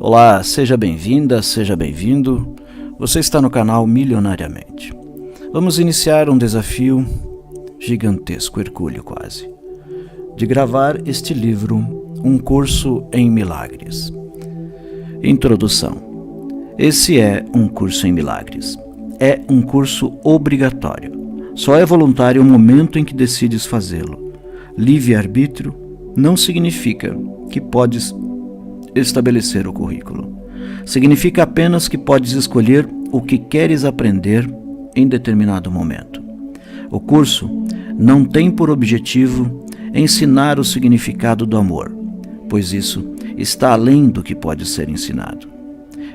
Olá, seja bem-vinda, seja bem-vindo. Você está no canal Milionariamente. Vamos iniciar um desafio gigantesco, hercúleo quase, de gravar este livro, um curso em milagres. Introdução. Esse é um curso em milagres. É um curso obrigatório. Só é voluntário o momento em que decides fazê-lo. Livre-arbítrio não significa que podes estabelecer o currículo. Significa apenas que podes escolher o que queres aprender em determinado momento. O curso não tem por objetivo ensinar o significado do amor, pois isso está além do que pode ser ensinado.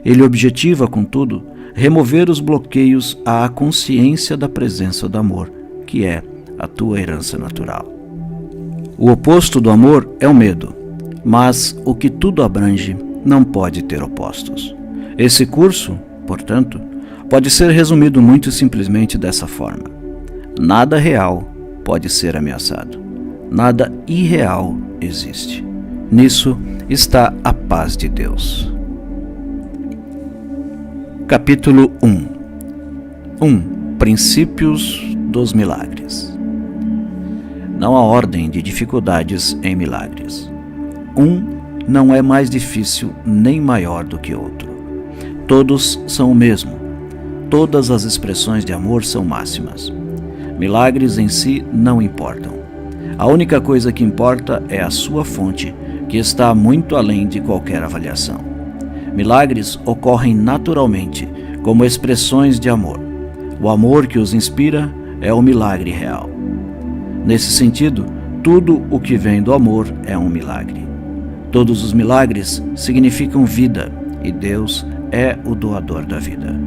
Ele objetiva, contudo, remover os bloqueios à consciência da presença do amor, que é a tua herança natural. O oposto do amor é o medo, mas o que tudo abrange não pode ter opostos. Esse curso, portanto, pode ser resumido muito simplesmente dessa forma: nada real pode ser ameaçado, nada irreal existe. Nisso está a paz de Deus. Capítulo 1. Princípios dos milagres. Não há ordem de dificuldades em milagres. Um não é mais difícil nem maior do que outro. Todos são o mesmo. Todas as expressões de amor são máximas. Milagres em si não importam. A única coisa que importa é a sua fonte, que está muito além de qualquer avaliação. Milagres ocorrem naturalmente, como expressões de amor. O amor que os inspira é o milagre real. Nesse sentido, tudo o que vem do amor é um milagre. Todos os milagres significam vida, e Deus é o doador da vida.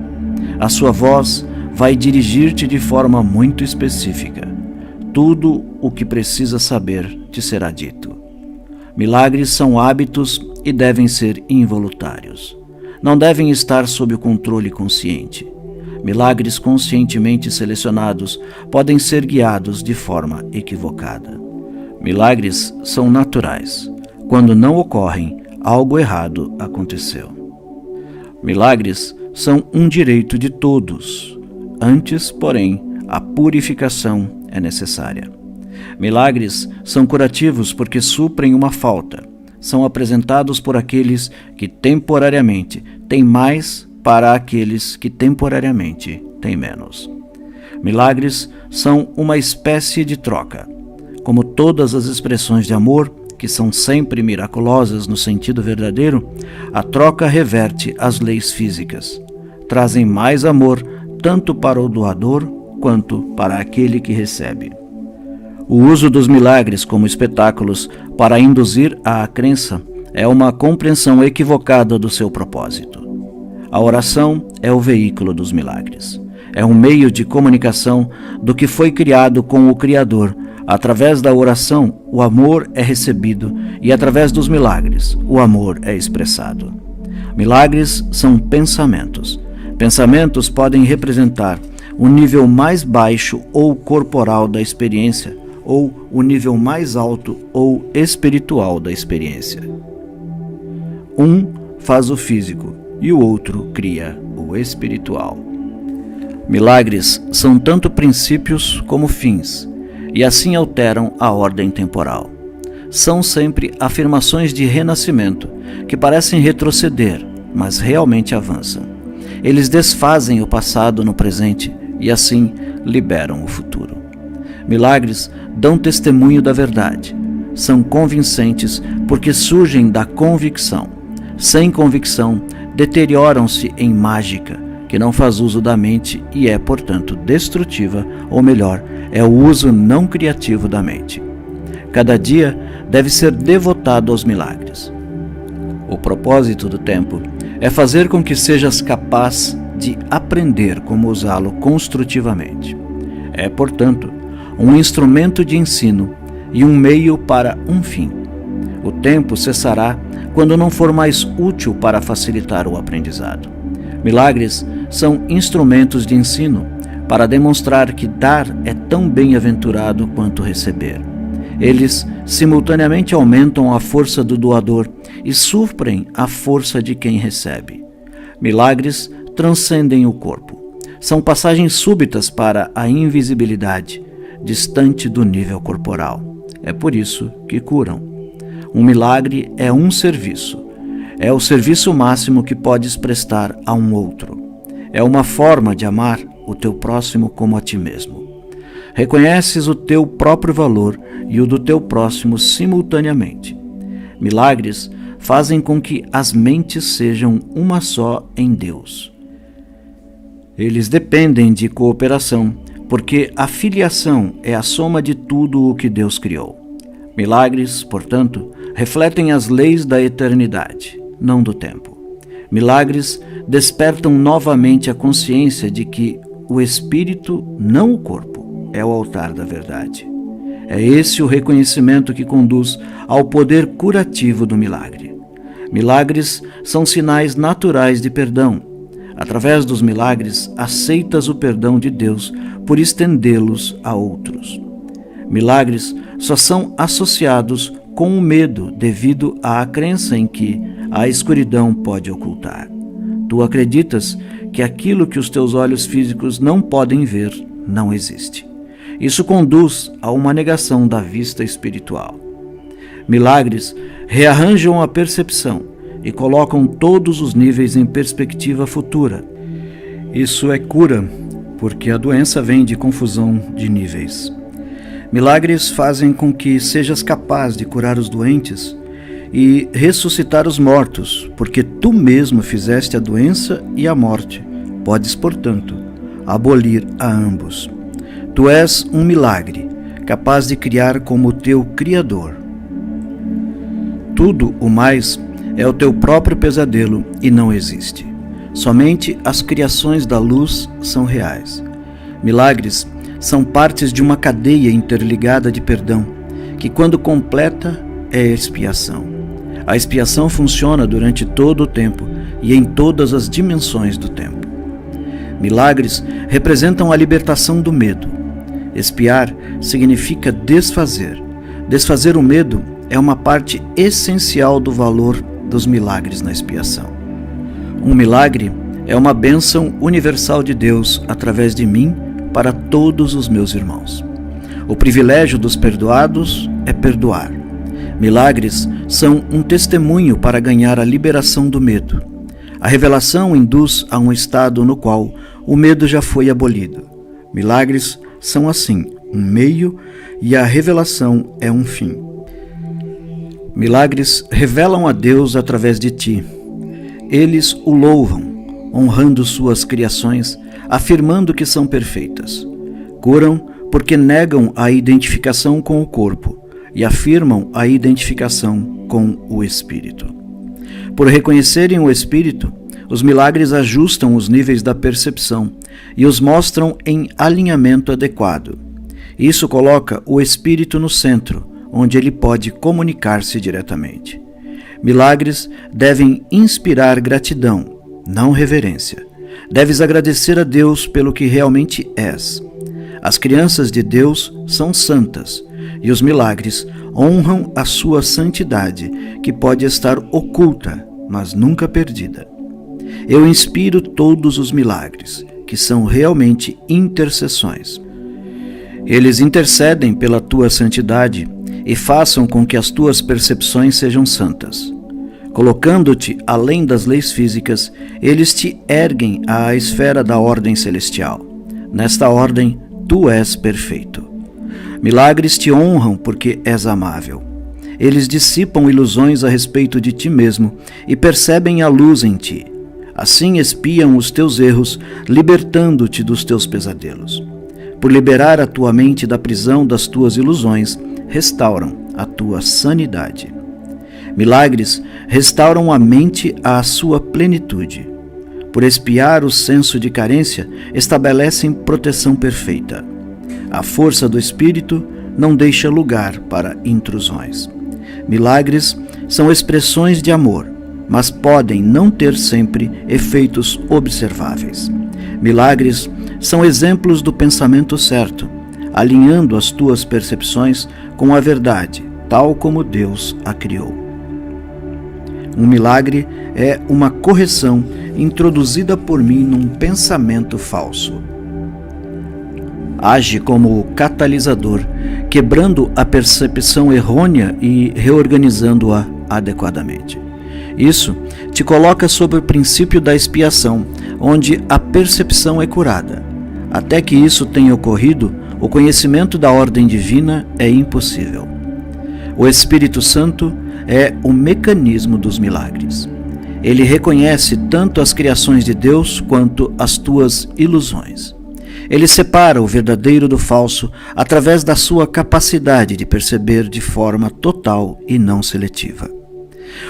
A sua voz vai dirigir-te de forma muito específica. Tudo o que precisa saber te será dito. Milagres são hábitos e devem ser involuntários. Não devem estar sob o controle consciente. Milagres conscientemente selecionados podem ser guiados de forma equivocada. Milagres são naturais. Quando não ocorrem, algo errado aconteceu. Milagres são um direito de todos. Antes, porém, a purificação é necessária. Milagres são curativos porque suprem uma falta. São apresentados por aqueles que temporariamente têm mais para aqueles que temporariamente têm menos. Milagres são uma espécie de troca. Como todas as expressões de amor, que são sempre miraculosas no sentido verdadeiro, a troca reverte as leis físicas. Trazem mais amor tanto para o doador quanto para aquele que recebe. O uso dos milagres como espetáculos para induzir à crença é uma compreensão equivocada do seu propósito. A oração é o veículo dos milagres. É um meio de comunicação do que foi criado com o Criador. Através da oração, o amor é recebido e através dos milagres, o amor é expressado. Milagres são pensamentos. Pensamentos podem representar o nível mais baixo ou corporal da experiência ou o nível mais alto ou espiritual da experiência. Um faz o físico e o outro cria o espiritual. Milagres são tanto princípios como fins, e assim alteram a ordem temporal. São sempre afirmações de renascimento, que parecem retroceder, mas realmente avançam. Eles desfazem o passado no presente e assim liberam o futuro. Milagres dão testemunho da verdade. São convincentes porque surgem da convicção. Sem convicção, deterioram-se em mágica, que não faz uso da mente e é, portanto, destrutiva, ou melhor, é o uso não criativo da mente. Cada dia deve ser devotado aos milagres. O propósito do tempo é fazer com que sejas capaz de aprender como usá-lo construtivamente. É, portanto, um instrumento de ensino e um meio para um fim. O tempo cessará quando não for mais útil para facilitar o aprendizado. Milagres são instrumentos de ensino para demonstrar que dar é tão bem-aventurado quanto receber. Eles simultaneamente aumentam a força do doador e suprem a força de quem recebe. Milagres transcendem o corpo. São passagens súbitas para a invisibilidade, distante do nível corporal. É por isso que curam. Um milagre é um serviço. É o serviço máximo que podes prestar a um outro. É uma forma de amar o teu próximo como a ti mesmo. Reconheces o teu próprio valor e o do teu próximo simultaneamente. Milagres fazem com que as mentes sejam uma só em Deus. Eles dependem de cooperação, porque a filiação é a soma de tudo o que Deus criou. Milagres, portanto, refletem as leis da eternidade, não do tempo. Milagres despertam novamente a consciência de que o espírito, não o corpo, é o altar da verdade. É esse o reconhecimento que conduz ao poder curativo do milagre. Milagres são sinais naturais de perdão. Através dos milagres, aceitas o perdão de Deus por estendê-los a outros. Milagres só são associados com o medo devido à crença em que a escuridão pode ocultar. Tu acreditas que aquilo que os teus olhos físicos não podem ver não existe. Isso conduz a uma negação da vista espiritual. Milagres rearranjam a percepção e colocam todos os níveis em perspectiva futura. Isso é cura, porque a doença vem de confusão de níveis. Milagres fazem com que sejas capaz de curar os doentes e ressuscitar os mortos, porque tu mesmo fizeste a doença e a morte. Podes, portanto, abolir a ambos. Tu és um milagre, capaz de criar como teu Criador. Tudo o mais é o teu próprio pesadelo e não existe. Somente as criações da luz são reais. Milagres são partes de uma cadeia interligada de perdão, que quando completa é expiação. A expiação funciona durante todo o tempo e em todas as dimensões do tempo. Milagres representam a libertação do medo. Expiar significa desfazer. Desfazer o medo é uma parte essencial do valor dos milagres na expiação. Um milagre é uma bênção universal de Deus através de mim para todos os meus irmãos. O privilégio dos perdoados é perdoar. Milagres são um testemunho para ganhar a liberação do medo. A revelação induz a um estado no qual o medo já foi abolido. Milagres são assim um meio e a revelação é um fim. Milagres revelam a Deus através de ti. Eles o louvam, honrando suas criações, afirmando que são perfeitas. Curam porque negam a identificação com o corpo e afirmam a identificação com o espírito. Por reconhecerem o espírito, os milagres ajustam os níveis da percepção e os mostram em alinhamento adequado. Isso coloca o espírito no centro, onde ele pode comunicar-se diretamente. Milagres devem inspirar gratidão, não reverência. Deves agradecer a Deus pelo que realmente és. As crianças de Deus são santas, e os milagres honram a sua santidade, que pode estar oculta, mas nunca perdida. Eu inspiro todos os milagres, que são realmente intercessões. Eles intercedem pela tua santidade e façam com que as tuas percepções sejam santas. Colocando-te além das leis físicas, eles te erguem à esfera da ordem celestial. Nesta ordem, tu és perfeito. Milagres te honram porque és amável. Eles dissipam ilusões a respeito de ti mesmo e percebem a luz em ti. Assim expiam os teus erros, libertando-te dos teus pesadelos. Por liberar a tua mente da prisão das tuas ilusões, restauram a tua sanidade. Milagres restauram a mente à sua plenitude. Por expiar o senso de carência, estabelecem proteção perfeita. A força do Espírito não deixa lugar para intrusões. Milagres são expressões de amor, mas podem não ter sempre efeitos observáveis. Milagres são exemplos do pensamento certo. alinhando as tuas percepções com a verdade, tal como Deus a criou. Um milagre é uma correção introduzida por mim num pensamento falso. Age como catalisador, quebrando a percepção errônea e reorganizando-a adequadamente. Isso te coloca sob o princípio da expiação, onde a percepção é curada. Até que isso tenha ocorrido, o conhecimento da ordem divina é impossível. O Espírito Santo é o mecanismo dos milagres. Ele reconhece tanto as criações de Deus quanto as tuas ilusões. Ele separa o verdadeiro do falso através da sua capacidade de perceber de forma total e não seletiva.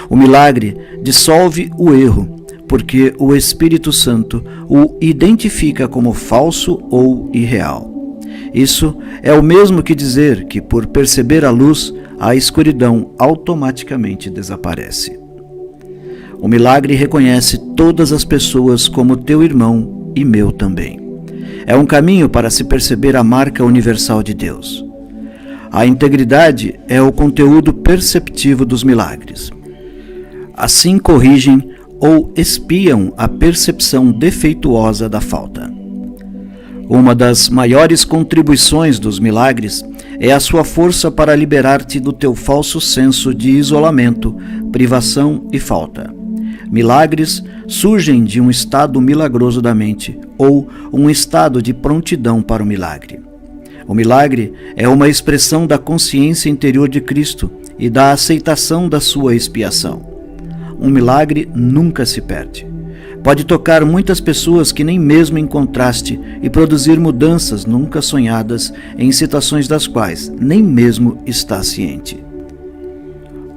O milagre dissolve o erro, porque o Espírito Santo o identifica como falso ou irreal. Isso é o mesmo que dizer que, por perceber a luz, a escuridão automaticamente desaparece. O milagre reconhece todas as pessoas como teu irmão e meu também. É um caminho para se perceber a marca universal de Deus. A integridade é o conteúdo perceptivo dos milagres. Assim corrigem ou expiam a percepção defeituosa da falta. Uma das maiores contribuições dos milagres é a sua força para liberar-te do teu falso senso de isolamento, privação e falta. Milagres surgem de um estado milagroso da mente, ou um estado de prontidão para o milagre. O milagre é uma expressão da consciência interior de Cristo e da aceitação da sua expiação. Um milagre nunca se perde. Pode tocar muitas pessoas que nem mesmo encontraste e produzir mudanças nunca sonhadas em situações das quais nem mesmo está ciente.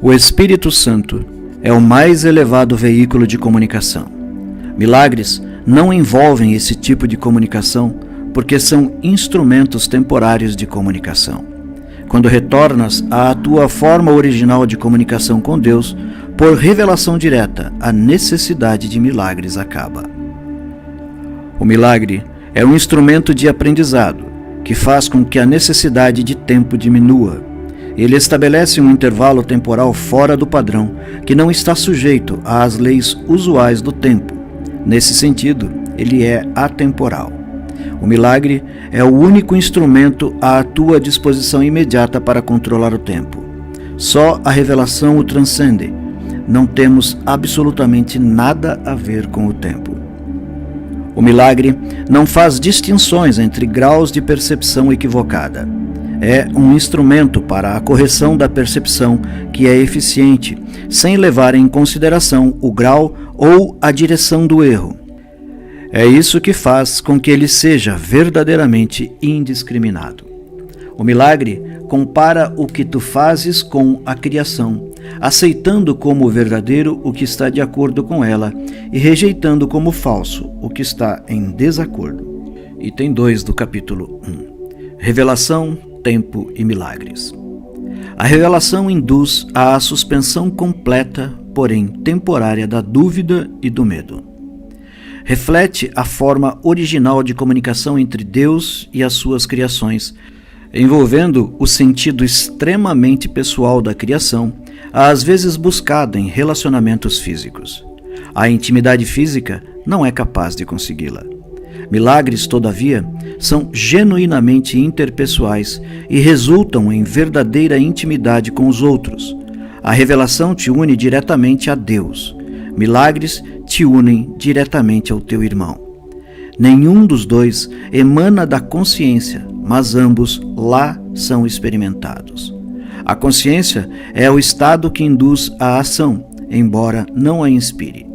O Espírito Santo é o mais elevado veículo de comunicação. Milagres não envolvem esse tipo de comunicação porque são instrumentos temporários de comunicação. Quando retornas à tua forma original de comunicação com Deus, por revelação direta, a necessidade de milagres acaba. O milagre é um instrumento de aprendizado que faz com que a necessidade de tempo diminua. Ele estabelece um intervalo temporal fora do padrão, que não está sujeito às leis usuais do tempo. Nesse sentido, ele é atemporal. O milagre é o único instrumento à tua disposição imediata para controlar o tempo. Só a revelação o transcende. Não temos absolutamente nada a ver com o tempo. O milagre não faz distinções entre graus de percepção equivocada. É um instrumento para a correção da percepção que é eficiente, sem levar em consideração o grau ou a direção do erro. É isso que faz com que ele seja verdadeiramente indiscriminado. O milagre compara o que tu fazes com a criação, aceitando como verdadeiro o que está de acordo com ela e rejeitando como falso o que está em desacordo. Item 2 do capítulo 1. Revelação, tempo e milagres. A revelação induz à suspensão completa, porém temporária, da dúvida e do medo. Reflete a forma original de comunicação entre Deus e as suas criações, envolvendo o sentido extremamente pessoal da criação, às vezes buscada em relacionamentos físicos. A intimidade física não é capaz de consegui-la. Milagres, todavia, são genuinamente interpessoais e resultam em verdadeira intimidade com os outros. A revelação te une diretamente a Deus. Milagres te unem diretamente ao teu irmão. Nenhum dos dois emana da consciência, mas ambos lá são experimentados. A consciência é o estado que induz a ação, embora não a inspire.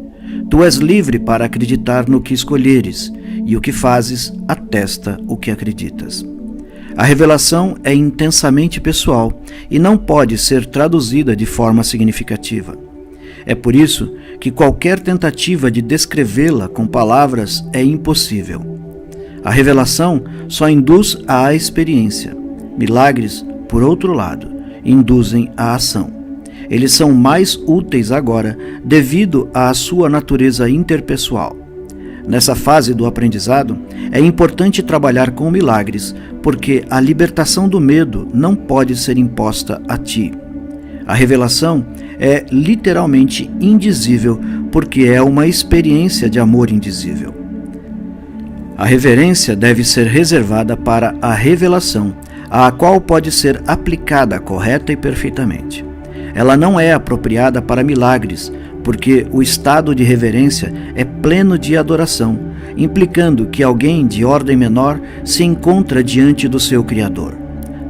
Tu és livre para acreditar no que escolheres, e o que fazes atesta o que acreditas. A revelação é intensamente pessoal e não pode ser traduzida de forma significativa. É por isso que qualquer tentativa de descrevê-la com palavras é impossível. A revelação só induz à experiência. Milagres, por outro lado, induzem à ação. Eles são mais úteis agora devido à sua natureza interpessoal. Nessa fase do aprendizado, é importante trabalhar com milagres, porque a libertação do medo não pode ser imposta a ti. A revelação é literalmente indizível, porque é uma experiência de amor indizível. A reverência deve ser reservada para a revelação, a qual pode ser aplicada correta e perfeitamente. Ela não é apropriada para milagres, porque o estado de reverência é pleno de adoração, implicando que alguém de ordem menor se encontra diante do seu Criador.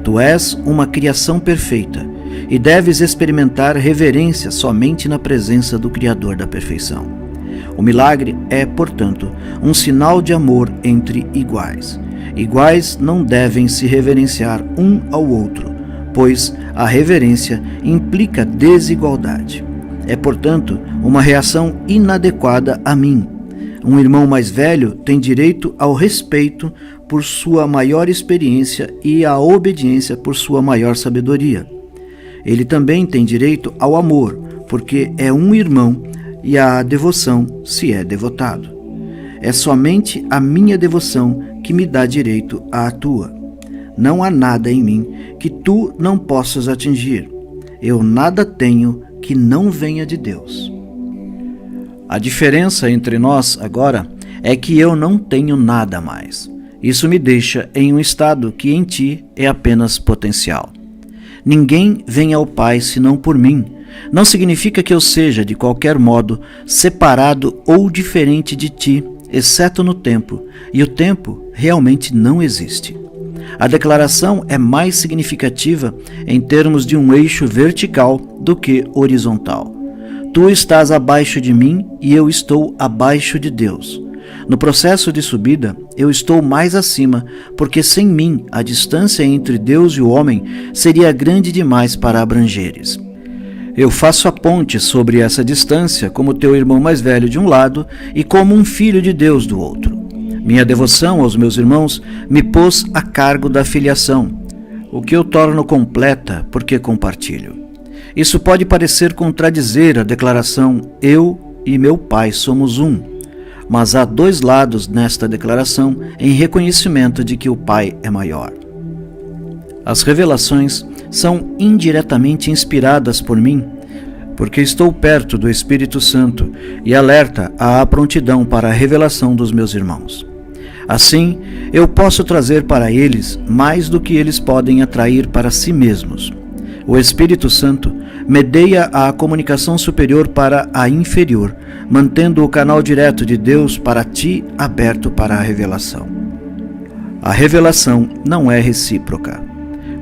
Tu és uma criação perfeita e deves experimentar reverência somente na presença do Criador da perfeição. O milagre é, portanto, um sinal de amor entre iguais. Iguais não devem se reverenciar um ao outro, pois a reverência implica desigualdade. É, portanto, uma reação inadequada a mim. Um irmão mais velho tem direito ao respeito por sua maior experiência e à obediência por sua maior sabedoria. Ele também tem direito ao amor, porque é um irmão, e à devoção, se é devotado. É somente a minha devoção que me dá direito à tua. Não há nada em mim que tu não possas atingir. Eu nada tenho que não venha de Deus. A diferença entre nós agora é que eu não tenho nada mais. Isso me deixa em um estado que em ti é apenas potencial. Ninguém vem ao Pai senão por mim. Não significa que eu seja, de qualquer modo, separado ou diferente de ti, exceto no tempo, e o tempo realmente não existe. A declaração é mais significativa em termos de um eixo vertical do que horizontal. Tu estás abaixo de mim e eu estou abaixo de Deus. No processo de subida, eu estou mais acima, porque sem mim a distância entre Deus e o homem seria grande demais para abrangeres. Eu faço a ponte sobre essa distância como teu irmão mais velho de um lado e como um filho de Deus do outro. Minha devoção aos meus irmãos me pôs a cargo da filiação, o que eu torno completa porque compartilho. Isso pode parecer contradizer a declaração eu e meu Pai somos um, mas há dois lados nesta declaração em reconhecimento de que o Pai é maior. As revelações são indiretamente inspiradas por mim, porque estou perto do Espírito Santo e alerta à prontidão para a revelação dos meus irmãos. Assim, eu posso trazer para eles mais do que eles podem atrair para si mesmos. O Espírito Santo medeia a comunicação superior para a inferior, mantendo o canal direto de Deus para ti aberto para a revelação. A revelação não é recíproca.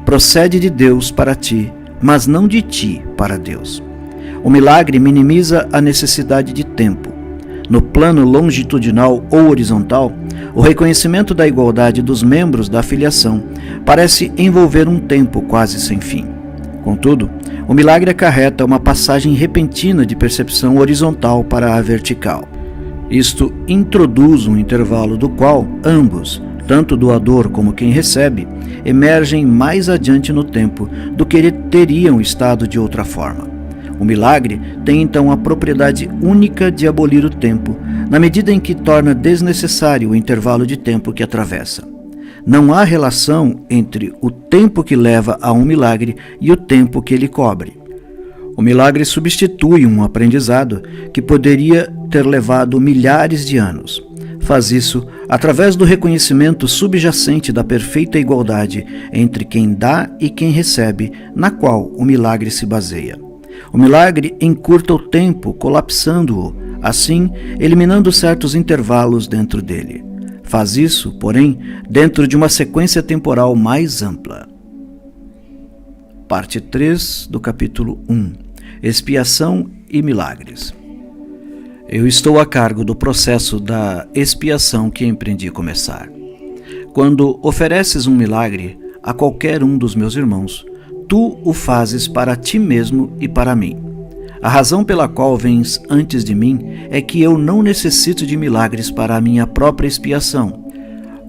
Procede de Deus para ti, mas não de ti para Deus. O milagre minimiza a necessidade de tempo. No plano longitudinal ou horizontal, o reconhecimento da igualdade dos membros da filiação parece envolver um tempo quase sem fim. Contudo, o milagre acarreta uma passagem repentina de percepção horizontal para a vertical. Isto introduz um intervalo do qual ambos, tanto o doador como quem recebe, emergem mais adiante no tempo do que teriam estado de outra forma. O milagre tem então a propriedade única de abolir o tempo, na medida em que torna desnecessário o intervalo de tempo que atravessa. Não há relação entre o tempo que leva a um milagre e o tempo que ele cobre. O milagre substitui um aprendizado que poderia ter levado milhares de anos. Faz isso através do reconhecimento subjacente da perfeita igualdade entre quem dá e quem recebe, na qual o milagre se baseia. O milagre encurta o tempo, colapsando-o, assim eliminando certos intervalos dentro dele. Faz isso, porém, dentro de uma sequência temporal mais ampla. Parte 3 do capítulo 1. Expiação e milagres. Eu estou a cargo do processo da expiação que empreendi começar. Quando ofereces um milagre a qualquer um dos meus irmãos, tu o fazes para ti mesmo e para mim. A razão pela qual vens antes de mim é que eu não necessito de milagres para a minha própria expiação,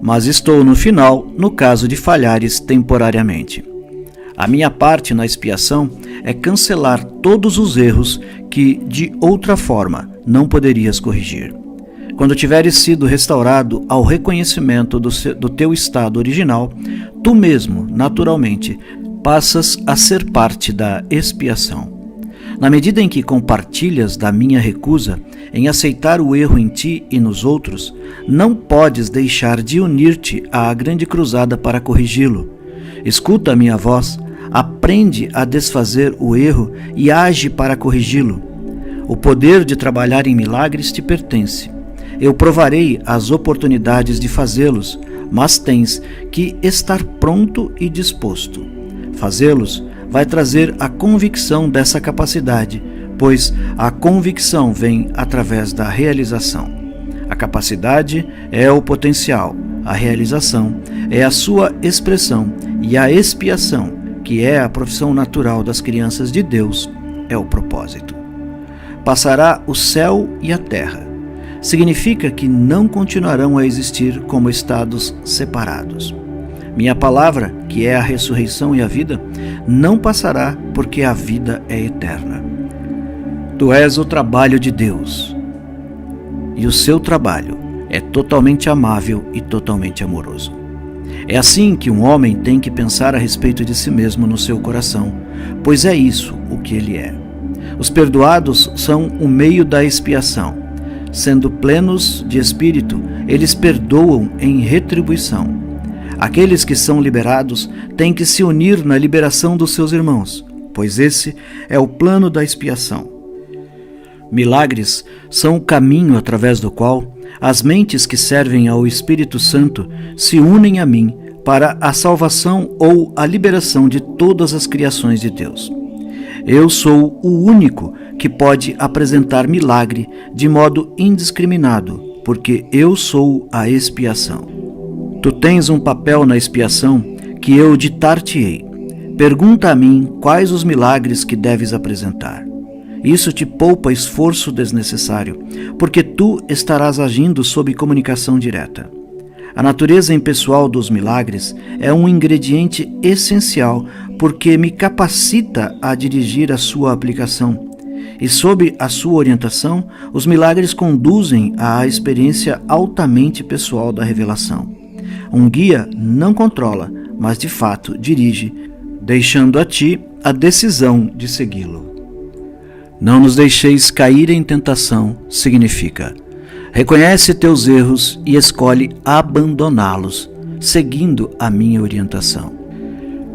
mas estou no final no caso de falhares temporariamente. A minha parte na expiação é cancelar todos os erros que, de outra forma, não poderias corrigir. Quando tiveres sido restaurado ao reconhecimento do teu estado original, tu mesmo, naturalmente, passas a ser parte da expiação. Na medida em que compartilhas da minha recusa em aceitar o erro em ti e nos outros, não podes deixar de unir-te à grande cruzada para corrigi-lo. Escuta a minha voz, aprende a desfazer o erro e age para corrigi-lo. O poder de trabalhar em milagres te pertence. Eu provarei as oportunidades de fazê-los, mas tens que estar pronto e disposto. Fazê-los vai trazer a convicção dessa capacidade, pois a convicção vem através da realização. A capacidade é o potencial, a realização é a sua expressão e a expiação, que é a profissão natural das crianças de Deus, é o propósito. Passará o céu e a terra. Significa que não continuarão a existir como estados separados. Minha palavra, que é a ressurreição e a vida, não passará, porque a vida é eterna. Tu és o trabalho de Deus, e o seu trabalho é totalmente amável e totalmente amoroso. É assim que um homem tem que pensar a respeito de si mesmo no seu coração, pois é isso o que ele é. Os perdoados são o meio da expiação. Sendo plenos de espírito, eles perdoam em retribuição. Aqueles que são liberados têm que se unir na liberação dos seus irmãos, pois esse é o plano da expiação. Milagres são o caminho através do qual as mentes que servem ao Espírito Santo se unem a mim para a salvação ou a liberação de todas as criações de Deus. Eu sou o único que pode apresentar milagre de modo indiscriminado, porque eu sou a expiação. Tu tens um papel na expiação que eu ditar-te-ei. Pergunta a mim quais os milagres que deves apresentar. Isso te poupa esforço desnecessário, porque tu estarás agindo sob comunicação direta. A natureza impessoal dos milagres é um ingrediente essencial porque me capacita a dirigir a sua aplicação. E sob a sua orientação, os milagres conduzem à experiência altamente pessoal da revelação. Um guia não controla, mas de fato dirige, deixando a ti a decisão de segui-lo. Não nos deixeis cair em tentação significa: reconhece teus erros e escolhe abandoná-los, seguindo a minha orientação.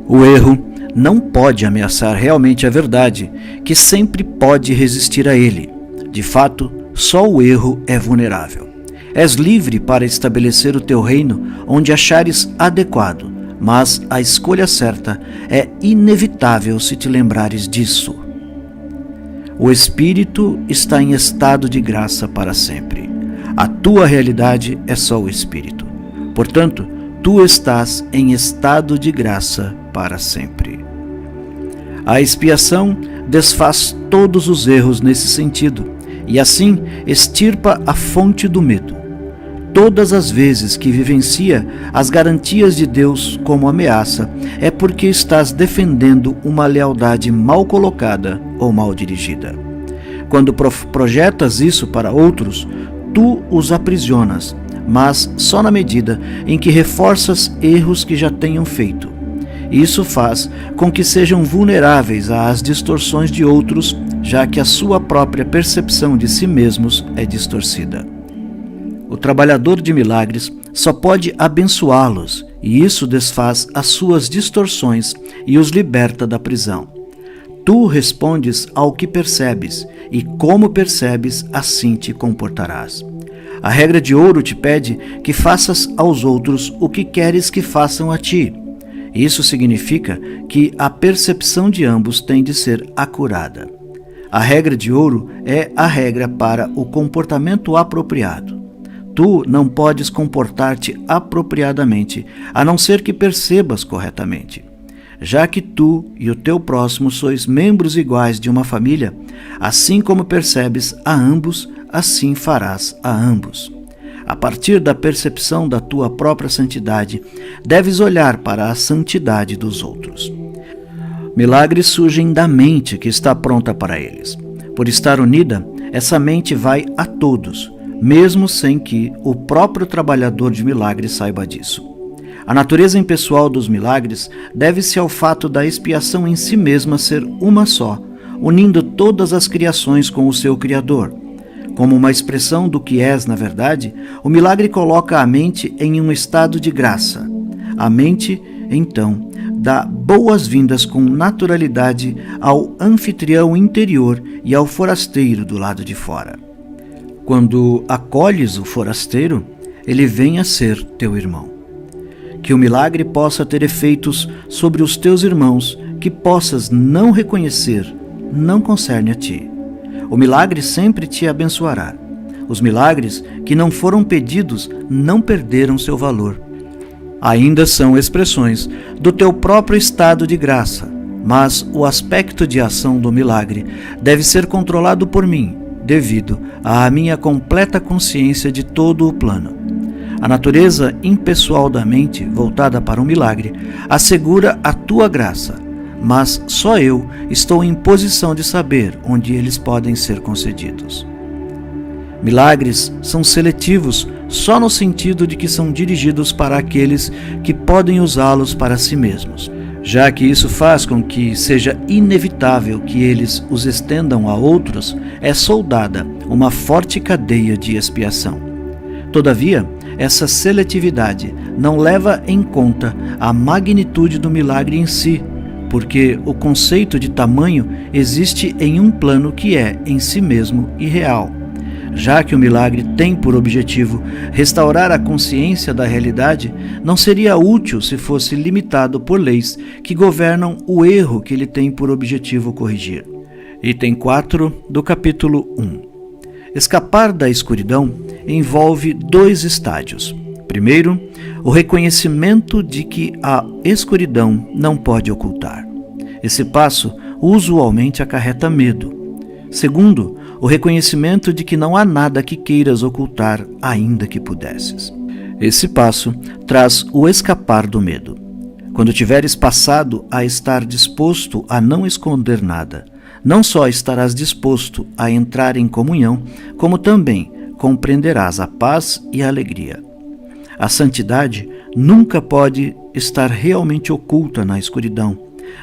O erro não pode ameaçar realmente a verdade, que sempre pode resistir a ele. De fato, só o erro é vulnerável. És livre para estabelecer o teu reino onde achares adequado, mas a escolha certa é inevitável se te lembrares disso. O Espírito está em estado de graça para sempre. A tua realidade é só o Espírito. Portanto, tu estás em estado de graça para sempre. A expiação desfaz todos os erros nesse sentido e assim extirpa a fonte do medo. Todas as vezes que vivencia as garantias de Deus como ameaça, é porque estás defendendo uma lealdade mal colocada ou mal dirigida. Quando projetas isso para outros, tu os aprisionas, mas só na medida em que reforças erros que já tenham feito. Isso faz com que sejam vulneráveis às distorções de outros, já que a sua própria percepção de si mesmos é distorcida. O trabalhador de milagres só pode abençoá-los, e isso desfaz as suas distorções e os liberta da prisão. Tu respondes ao que percebes, e como percebes, assim te comportarás. A regra de ouro te pede que faças aos outros o que queres que façam a ti. Isso significa que a percepção de ambos tem de ser acurada. A regra de ouro é a regra para o comportamento apropriado. Tu não podes comportar-te apropriadamente, a não ser que percebas corretamente. Já que tu e o teu próximo sois membros iguais de uma família, assim como percebes a ambos, assim farás a ambos. A partir da percepção da tua própria santidade, deves olhar para a santidade dos outros. Milagres surgem da mente que está pronta para eles. Por estar unida, essa mente vai a todos, mesmo sem que o próprio trabalhador de milagres saiba disso. A natureza impessoal dos milagres deve-se ao fato da expiação em si mesma ser uma só, unindo todas as criações com o seu Criador. Como uma expressão do que és, na verdade, o milagre coloca a mente em um estado de graça. A mente, então, dá boas-vindas com naturalidade ao anfitrião interior e ao forasteiro do lado de fora. Quando acolhes o forasteiro, ele vem a ser teu irmão. Que o milagre possa ter efeitos sobre os teus irmãos que possas não reconhecer, não concerne a ti. O milagre sempre te abençoará. Os milagres que não foram pedidos não perderam seu valor. Ainda são expressões do teu próprio estado de graça, mas o aspecto de ação do milagre deve ser controlado por mim, devido à minha completa consciência de todo o plano. A natureza impessoal da mente, voltada para o milagre, assegura a tua graça, mas só eu estou em posição de saber onde eles podem ser concedidos. Milagres são seletivos só no sentido de que são dirigidos para aqueles que podem usá-los para si mesmos, já que isso faz com que seja inevitável que eles os estendam a outros, é soldada uma forte cadeia de expiação. Todavia, essa seletividade não leva em conta a magnitude do milagre em si, porque o conceito de tamanho existe em um plano que é, em si mesmo, irreal. Já que o milagre tem por objetivo restaurar a consciência da realidade, não seria útil se fosse limitado por leis que governam o erro que ele tem por objetivo corrigir. Item 4 do capítulo 1. Escapar da escuridão envolve dois estádios. Primeiro, o reconhecimento de que a escuridão não pode ocultar. Esse passo usualmente acarreta medo. Segundo, o reconhecimento de que não há nada que queiras ocultar, ainda que pudesses. Esse passo traz o escapar do medo. Quando tiveres passado a estar disposto a não esconder nada, não só estarás disposto a entrar em comunhão, como também compreenderás a paz e a alegria. A santidade nunca pode estar realmente oculta na escuridão,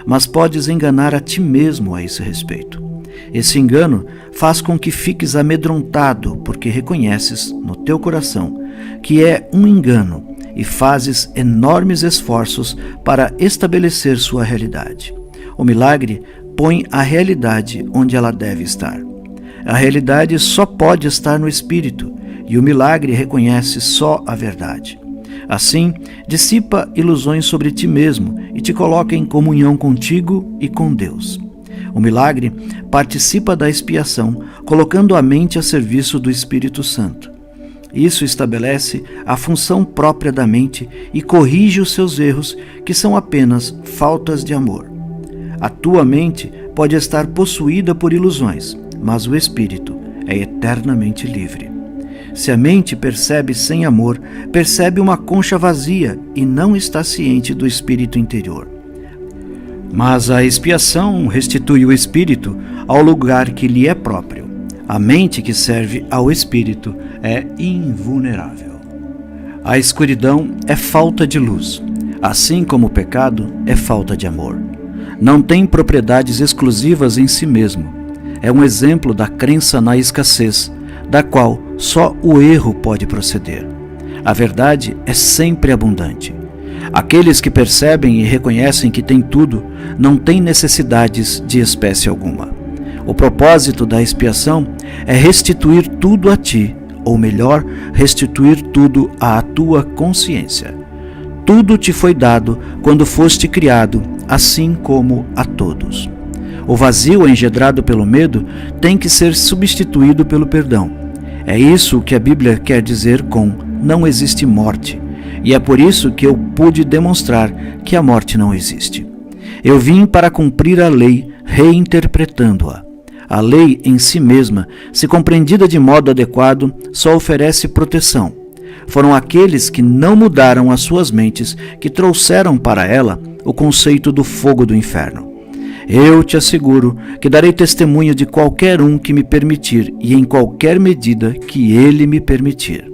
mas podes enganar a ti mesmo a esse respeito. Esse engano faz com que fiques amedrontado, porque reconheces no teu coração que é um engano e fazes enormes esforços para estabelecer sua realidade. O milagre põe a realidade onde ela deve estar. A realidade só pode estar no Espírito, e o milagre reconhece só a verdade. Assim, dissipa ilusões sobre ti mesmo e te coloca em comunhão contigo e com Deus. O milagre participa da expiação, colocando a mente a serviço do Espírito Santo. Isso estabelece a função própria da mente e corrige os seus erros, que são apenas faltas de amor. A tua mente pode estar possuída por ilusões, mas o espírito é eternamente livre. Se a mente percebe sem amor, percebe uma concha vazia e não está ciente do espírito interior. Mas a expiação restitui o espírito ao lugar que lhe é próprio. A mente que serve ao espírito é invulnerável. A escuridão é falta de luz, assim como o pecado é falta de amor. Não tem propriedades exclusivas em si mesmo. É um exemplo da crença na escassez, da qual só o erro pode proceder. A verdade é sempre abundante. Aqueles que percebem e reconhecem que têm tudo, não têm necessidades de espécie alguma. O propósito da expiação é restituir tudo a ti, ou melhor, restituir tudo à tua consciência. Tudo te foi dado quando foste criado, assim como a todos. O vazio engendrado pelo medo tem que ser substituído pelo perdão. É isso que a Bíblia quer dizer com não existe morte, e é por isso que eu pude demonstrar que a morte não existe. Eu vim para cumprir a lei, reinterpretando-a. A lei em si mesma, se compreendida de modo adequado, só oferece proteção. Foram aqueles que não mudaram as suas mentes que trouxeram para ela o conceito do fogo do inferno. Eu te asseguro que darei testemunho de qualquer um que me permitir e em qualquer medida que ele me permitir.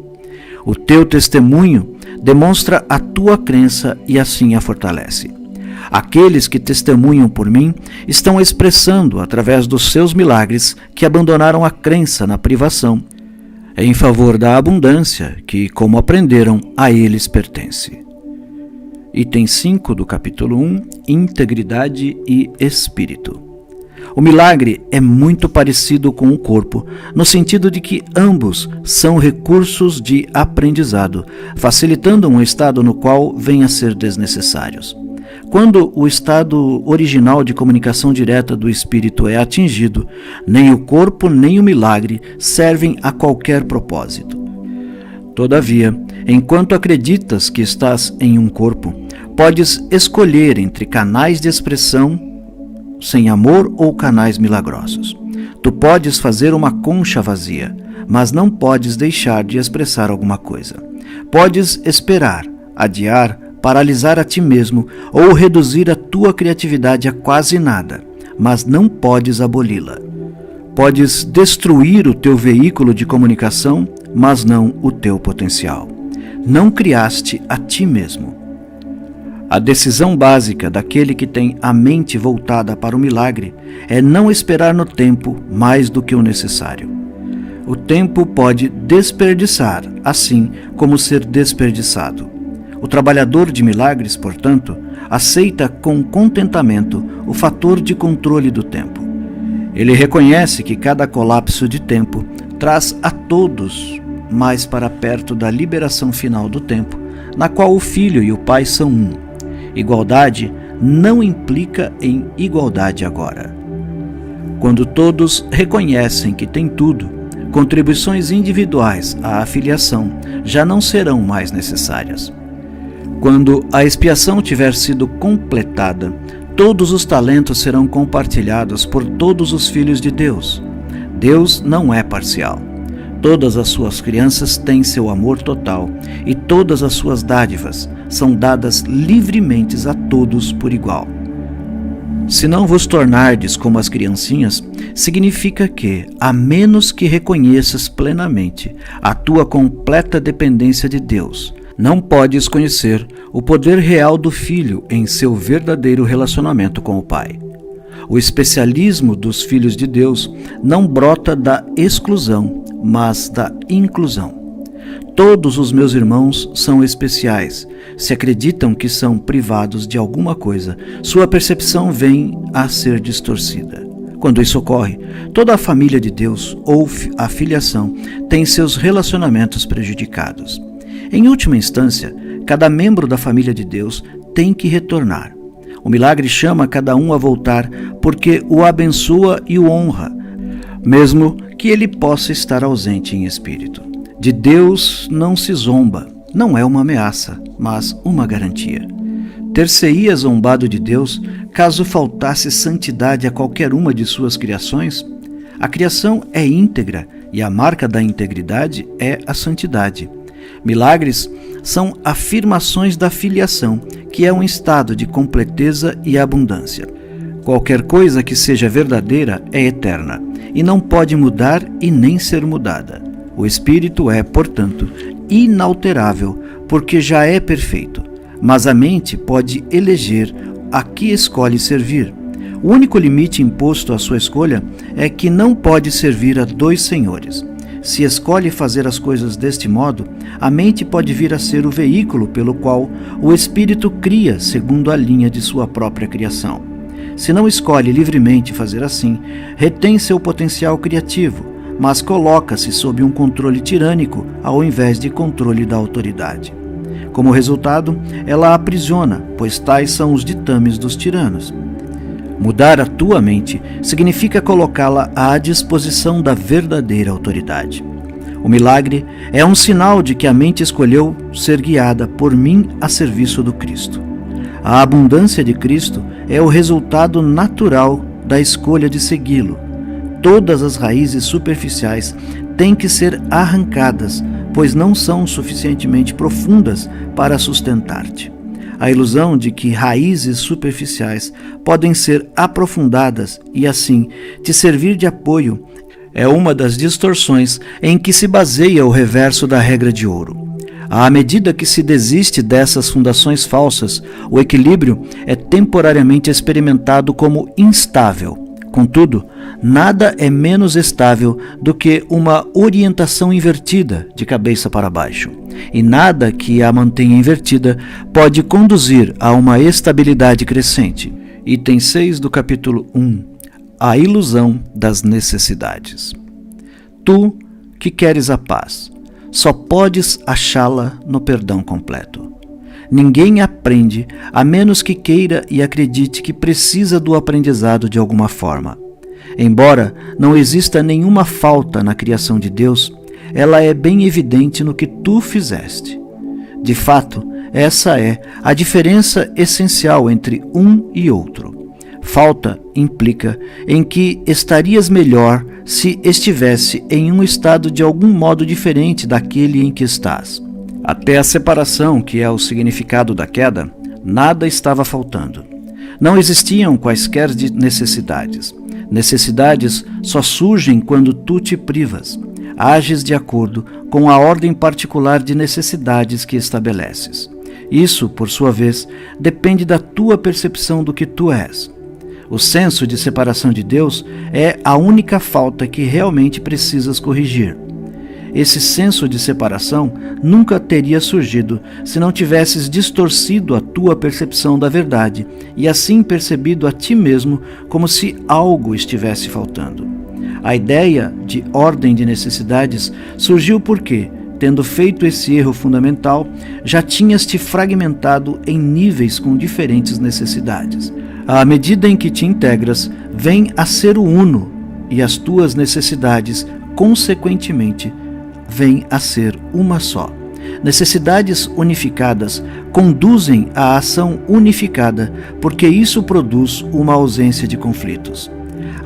O teu testemunho demonstra a tua crença e assim a fortalece. Aqueles que testemunham por mim estão expressando, através dos seus milagres, que abandonaram a crença na privação, em favor da abundância que, como aprenderam, a eles pertence. Item 5 do capítulo 1, Integridade e Espírito. O milagre é muito parecido com o corpo, no sentido de que ambos são recursos de aprendizado, facilitando um estado no qual vêm a ser desnecessários. Quando o estado original de comunicação direta do espírito é atingido, nem o corpo nem o milagre servem a qualquer propósito. Todavia, enquanto acreditas que estás em um corpo, podes escolher entre canais de expressão sem amor ou canais milagrosos. Tu podes fazer uma concha vazia, mas não podes deixar de expressar alguma coisa. Podes esperar, adiar, paralisar a ti mesmo ou reduzir a tua criatividade a quase nada, mas não podes aboli-la. Podes destruir o teu veículo de comunicação, mas não o teu potencial. Não criaste a ti mesmo. A decisão básica daquele que tem a mente voltada para o milagre é não esperar no tempo mais do que o necessário. O tempo pode desperdiçar, assim como ser desperdiçado. O trabalhador de milagres, portanto, aceita com contentamento o fator de controle do tempo. Ele reconhece que cada colapso de tempo traz a todos mais para perto da liberação final do tempo, na qual o Filho e o Pai são um. Igualdade não implica em igualdade agora. Quando todos reconhecem que têm tudo, contribuições individuais à afiliação já não serão mais necessárias. Quando a expiação tiver sido completada, todos os talentos serão compartilhados por todos os filhos de Deus. Deus não é parcial. Todas as suas crianças têm seu amor total e todas as suas dádivas são dadas livremente a todos por igual. Se não vos tornardes como as criancinhas, significa que, a menos que reconheças plenamente a tua completa dependência de Deus, não podes conhecer o poder real do Filho em seu verdadeiro relacionamento com o Pai. O especialismo dos filhos de Deus não brota da exclusão, mas da inclusão. Todos os meus irmãos são especiais. Se acreditam que são privados de alguma coisa, sua percepção vem a ser distorcida. Quando isso ocorre, toda a família de Deus ou a filiação tem seus relacionamentos prejudicados. Em última instância, cada membro da família de Deus tem que retornar. O milagre chama cada um a voltar porque o abençoa e o honra, mesmo que ele possa estar ausente em espírito. De Deus não se zomba, não é uma ameaça, mas uma garantia. Ter-se-ia zombado de Deus caso faltasse santidade a qualquer uma de suas criações? A criação é íntegra e a marca da integridade é a santidade. Milagres são afirmações da filiação, que é um estado de completeza e abundância. Qualquer coisa que seja verdadeira é eterna, e não pode mudar e nem ser mudada. O Espírito é, portanto, inalterável, porque já é perfeito, mas a mente pode eleger a que escolhe servir. O único limite imposto à sua escolha é que não pode servir a dois senhores. Se escolhe fazer as coisas deste modo, a mente pode vir a ser o veículo pelo qual o espírito cria segundo a linha de sua própria criação. Se não escolhe livremente fazer assim, retém seu potencial criativo, mas coloca-se sob um controle tirânico ao invés de controle da autoridade. Como resultado, ela a aprisiona, pois tais são os ditames dos tiranos. Mudar a tua mente significa colocá-la à disposição da verdadeira autoridade. O milagre é um sinal de que a mente escolheu ser guiada por mim a serviço do Cristo. A abundância de Cristo é o resultado natural da escolha de segui-lo. Todas as raízes superficiais têm que ser arrancadas, pois não são suficientemente profundas para sustentar-te. a ilusão de que raízes superficiais podem ser aprofundadas e assim te servir de apoio é uma das distorções em que se baseia o reverso da regra de ouro. À medida que se desiste dessas fundações falsas, o equilíbrio é temporariamente experimentado como instável. Contudo, nada é menos estável do que uma orientação invertida de cabeça para baixo, e nada que a mantenha invertida pode conduzir a uma estabilidade crescente. Item 6 do capítulo 1. A ilusão das necessidades. Tu, que queres a paz, só podes achá-la no perdão completo. Ninguém aprende a menos que queira e acredite que precisa do aprendizado de alguma forma. Embora não exista nenhuma falta na criação de Deus, ela é bem evidente no que tu fizeste. De fato, essa é a diferença essencial entre um e outro. Falta implica em que estarias melhor se estivesse em um estado de algum modo diferente daquele em que estás. Até a separação, que é o significado da queda, nada estava faltando. Não existiam quaisquer necessidades. Necessidades só surgem quando tu te privas. Ages de acordo com a ordem particular de necessidades que estabeleces. Isso, por sua vez, depende da tua percepção do que tu és. O senso de separação de Deus é a única falta que realmente precisas corrigir. Esse senso de separação nunca teria surgido se não tivesses distorcido a tua percepção da verdade e assim percebido a ti mesmo como se algo estivesse faltando. A ideia de ordem de necessidades surgiu porque, tendo feito esse erro fundamental, já tinhas te fragmentado em níveis com diferentes necessidades. À medida em que te integras, vem a ser o uno, e as tuas necessidades, consequentemente, vêm a ser uma só. Necessidades unificadas conduzem à ação unificada, porque isso produz uma ausência de conflitos.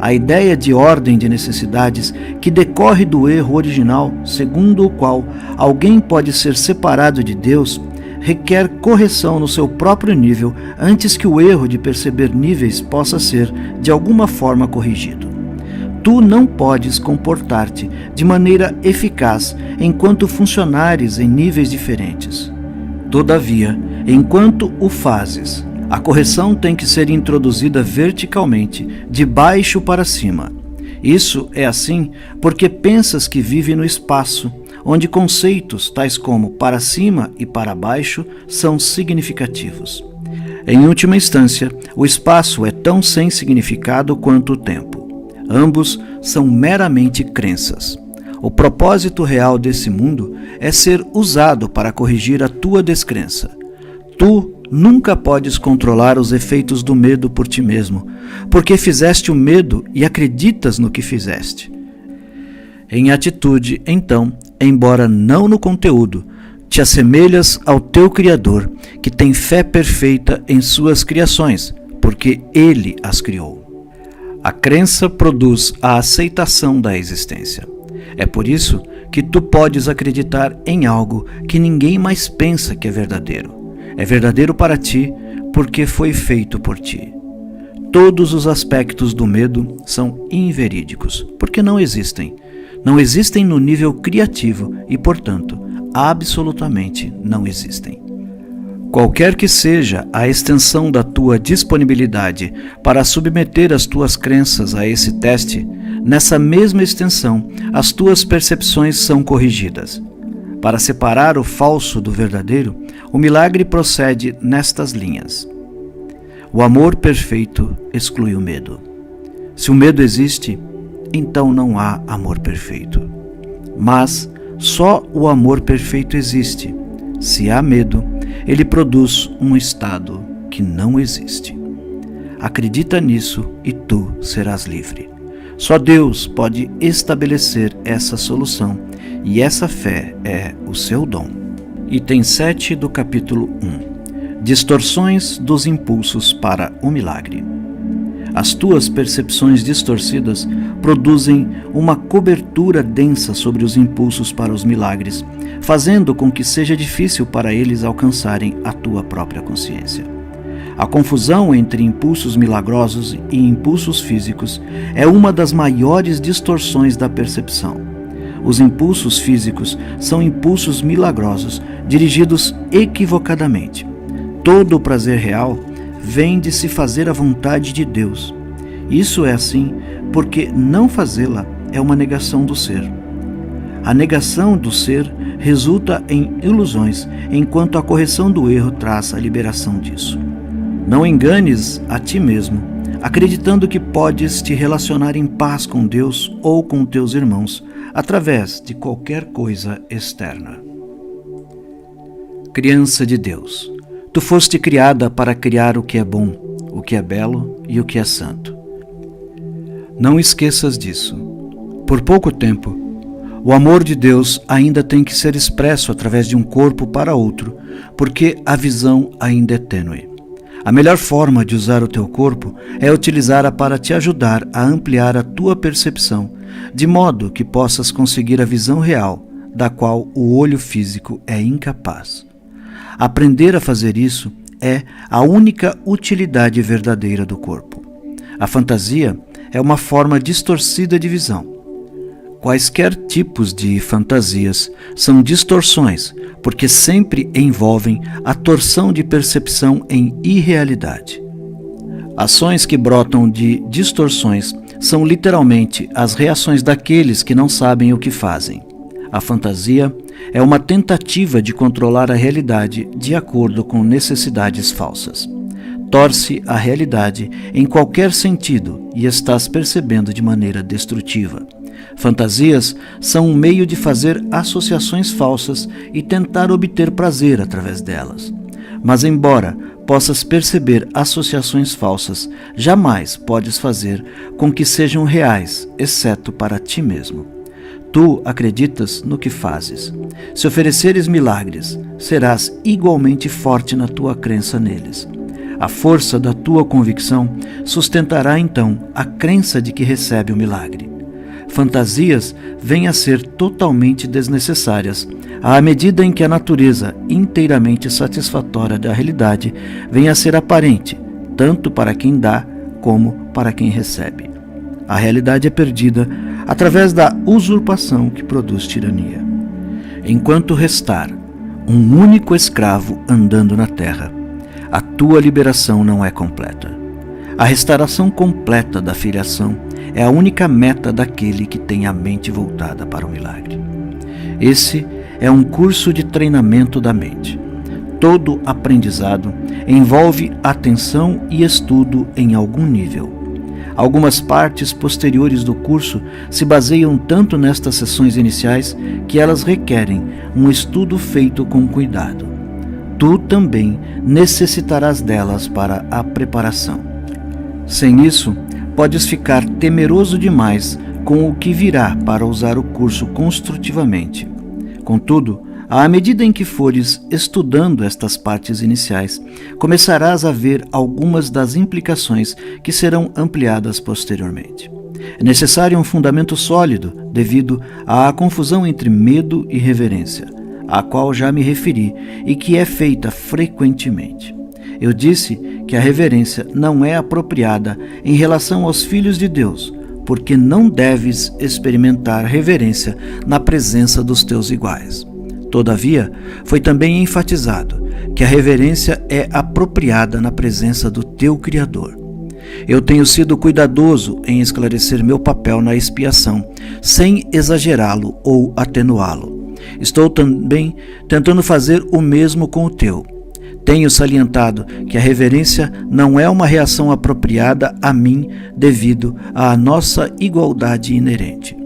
A ideia de ordem de necessidades que decorre do erro original, segundo o qual alguém pode ser separado de Deus, requer correção no seu próprio nível antes que o erro de perceber níveis possa ser, de alguma forma, corrigido. Tu não podes comportar-te de maneira eficaz enquanto funcionares em níveis diferentes. Todavia, enquanto o fazes, a correção tem que ser introduzida verticalmente, de baixo para cima. Isso é assim porque pensas que vive no espaço, onde conceitos tais como para cima e para baixo são significativos. Em última instância, o espaço é tão sem significado quanto o tempo. Ambos são meramente crenças. O propósito real desse mundo é ser usado para corrigir a tua descrença. Tu nunca podes controlar os efeitos do medo por ti mesmo, porque fizeste o medo e acreditas no que fizeste. Em atitude, então, embora não no conteúdo, te assemelhas ao teu Criador, que tem fé perfeita em suas criações, porque Ele as criou. A crença produz a aceitação da existência. É por isso que tu podes acreditar em algo que ninguém mais pensa que é verdadeiro. É verdadeiro para ti porque foi feito por ti. Todos os aspectos do medo são inverídicos, porque não existem. Não existem no nível criativo e, portanto, absolutamente não existem. Qualquer que seja a extensão da tua disponibilidade para submeter as tuas crenças a esse teste, nessa mesma extensão, as tuas percepções são corrigidas. Para separar o falso do verdadeiro, o milagre procede nestas linhas. O amor perfeito exclui o medo. Se o medo existe, então não há amor perfeito. Mas só o amor perfeito existe. Se há medo, ele produz um estado que não existe. Acredita nisso e tu serás livre. Só Deus pode estabelecer essa solução, e essa fé é o seu dom. Item 7 do capítulo 1. Distorções dos impulsos para o milagre. As tuas percepções distorcidas produzem uma cobertura densa sobre os impulsos para os milagres, fazendo com que seja difícil para eles alcançarem a tua própria consciência. A confusão entre impulsos milagrosos e impulsos físicos é uma das maiores distorções da percepção. Os impulsos físicos são impulsos milagrosos dirigidos equivocadamente. Todo o prazer real vem de se fazer a vontade de Deus. Isso é assim porque não fazê-la é uma negação do ser. A negação do ser resulta em ilusões, enquanto a correção do erro traz a liberação disso. Não enganes a ti mesmo, acreditando que podes te relacionar em paz com Deus ou com teus irmãos, através de qualquer coisa externa. Criança de Deus, tu foste criada para criar o que é bom, o que é belo e o que é santo. Não esqueças disso. Por pouco tempo, o amor de Deus ainda tem que ser expresso através de um corpo para outro, porque a visão ainda é tênue. A melhor forma de usar o teu corpo é utilizá-la para te ajudar a ampliar a tua percepção, de modo que possas conseguir a visão real, da qual o olho físico é incapaz. Aprender a fazer isso é a única utilidade verdadeira do corpo. A fantasia é uma forma distorcida de visão. Quaisquer tipos de fantasias são distorções, porque sempre envolvem a torção de percepção em irrealidade. Ações que brotam de distorções são literalmente as reações daqueles que não sabem o que fazem. A fantasia é uma tentativa de controlar a realidade de acordo com necessidades falsas. Torce a realidade em qualquer sentido e estás percebendo de maneira destrutiva. Fantasias são um meio de fazer associações falsas e tentar obter prazer através delas. Mas embora possas perceber associações falsas, jamais podes fazer com que sejam reais, exceto para ti mesmo. Tu acreditas no que fazes. Se ofereceres milagres, serás igualmente forte na tua crença neles. A força da tua convicção sustentará então a crença de que recebe o milagre. Fantasias vêm a ser totalmente desnecessárias à medida em que a natureza inteiramente satisfatória da realidade vem a ser aparente, tanto para quem dá como para quem recebe. A realidade é perdida através da usurpação que produz tirania. Enquanto restar um único escravo andando na terra, a tua liberação não é completa. A restauração completa da filiação é a única meta daquele que tem a mente voltada para o milagre. Esse é um curso de treinamento da mente. Todo aprendizado envolve atenção e estudo em algum nível. Algumas partes posteriores do curso se baseiam tanto nestas sessões iniciais que elas requerem um estudo feito com cuidado. Tu também necessitarás delas para a preparação. Sem isso, podes ficar temeroso demais com o que virá para usar o curso construtivamente. Contudo, à medida em que fores estudando estas partes iniciais, começarás a ver algumas das implicações que serão ampliadas posteriormente. É necessário um fundamento sólido devido à confusão entre medo e reverência, à qual já me referi e que é feita frequentemente. Eu disse que a reverência não é apropriada em relação aos filhos de Deus, porque não deves experimentar reverência na presença dos teus iguais. Todavia, foi também enfatizado que a reverência é apropriada na presença do teu Criador. Eu tenho sido cuidadoso em esclarecer meu papel na expiação, sem exagerá-lo ou atenuá-lo. Estou também tentando fazer o mesmo com o teu. Tenho salientado que a reverência não é uma reação apropriada a mim devido à nossa igualdade inerente.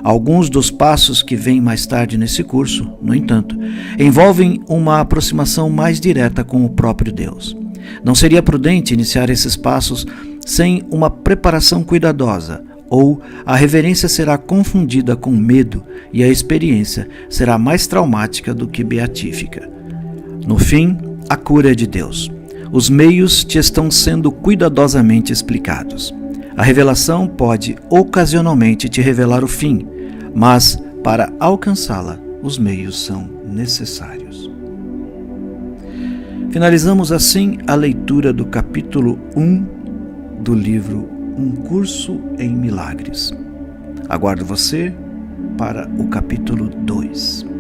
Alguns dos passos que vêm mais tarde nesse curso, no entanto, envolvem uma aproximação mais direta com o próprio Deus. Não seria prudente iniciar esses passos sem uma preparação cuidadosa, ou a reverência será confundida com medo e a experiência será mais traumática do que beatífica. No fim, a cura é de Deus. Os meios te estão sendo cuidadosamente explicados. A revelação pode ocasionalmente te revelar o fim, mas para alcançá-la, os meios são necessários. Finalizamos assim a leitura do capítulo 1 do livro Um Curso em Milagres. Aguardo você para o capítulo 2.